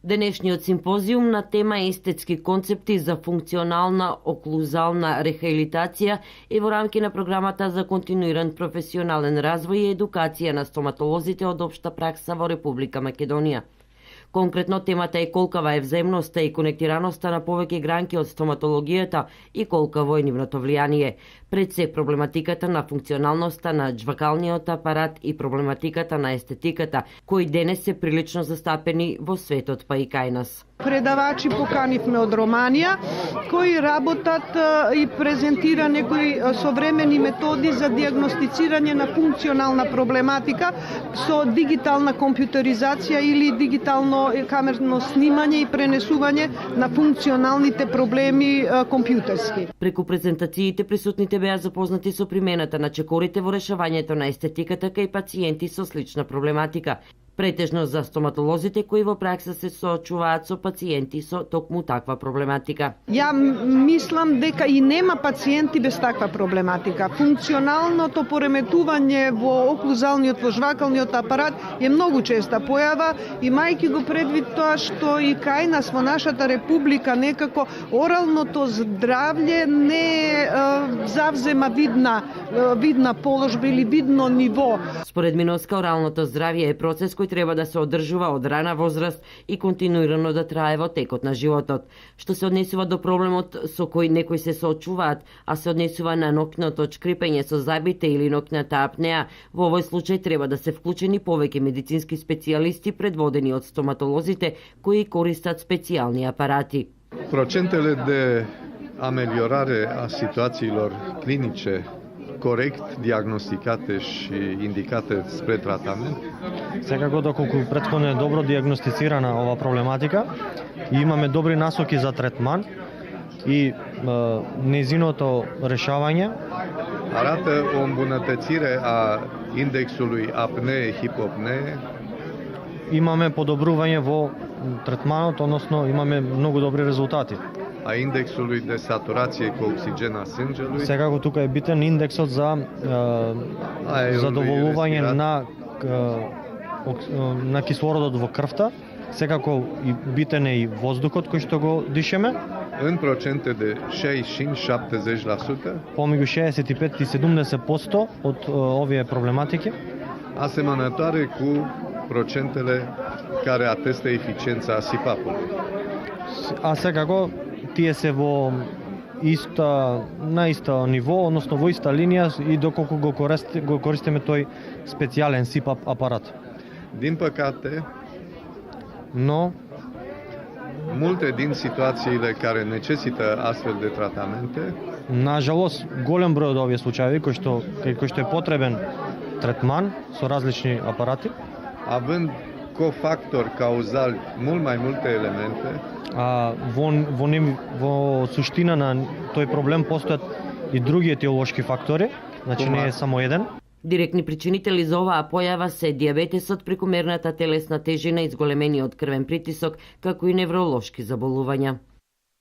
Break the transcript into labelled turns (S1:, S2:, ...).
S1: Денешниот симпозиум на тема естетски концепти за функционална оклузална рехабилитација е во рамки на програмата за континуиран професионален развој и едукација на стоматолозите од општа пракса во Република Македонија. Конкретно темата е колкава е взаимноста и конектираноста на повеќе гранки од стоматологијата и колкаво е нивното влијание. Пред се проблематиката на функционалноста на жвакалниот апарат и проблематиката на естетиката, кои денес се прилично застапени во светот па и кај нас.
S2: Предавачи поканивме од Романија, кои работат и презентира некои современи методи за диагностицирање на функционална проблематика со дигитална компјутеризација или дигитално камерно снимање и пренесување на функционалните проблеми компјутерски.
S1: Преку презентациите присутните беа запознати со примената на чекорите во решавањето на естетиката кај пациенти со слична проблематика, претежно за стоматолозите кои во пракса се соочуваат со пациенти со токму таква проблематика.
S2: Ја мислам дека и нема пациенти без таква проблематика. Функционалното пореметување во оклузалниот, во жвакалниот апарат е многу честа појава, имајќи го предвид тоа што и кај нас во нашата република некако оралното здравје не завзема видна положба или видно ниво.
S1: Според Миноска, оралното здравје е процес кој треба да се одржува од рана возраст и континуирано да трае во текот на животот. Што се однесува до проблемот со кој некои се соочуваат, а се однесува на ноќното шкрипење со забите или ноќната апнеа, во овој случај треба да се вклучени повеќе медицински специјалисти предводени од стоматолозите кои користат специјални апарати.
S3: Procentele de a meliorare a situațiilor clinice corect диагностикате и индикате спре тратамент.
S4: Секако доколку претходно е добро диагностицирана ова проблематика и имаме добри насоки за третман и незиното решавање.
S3: Arată o îmbunătățire a indexului apnee-hipopnee.
S4: Имаме подобрување во третманот, односно имаме многу добри резултати.
S3: A indexului de saturație cu oxigen a sângelui.
S4: Секако тука е битен индексот за задоволување на кислородот во крвта. Секако и битен е и воздухот кој што го дишеме.
S3: În procente de 65-70%.
S4: Помеѓу 65 и 70% од овие проблематики.
S3: Asemănătoare cu procentele care atestă eficiența SIPAP-ului.
S4: А секако тие се во на исто ниво, односно во иста линија и доколку го користиме тој специјален СИПАП апарат.
S3: Din păcate,
S4: но
S3: multe din situațiile care necesită astfel de tratamente,
S4: нажалост, голем број од овие случаи кој што е потребен третман со различни апарати,
S3: având cofactori cauzali mult mai multe elemente,
S4: во суштина на тој проблем постојат и други етиолошки фактори, значи не е само еден.
S1: Директни причинители за оваа појава се дијабетесот, прекумерната телесна тежина, изголемениот крвен притисок, како и невролошки заболувања.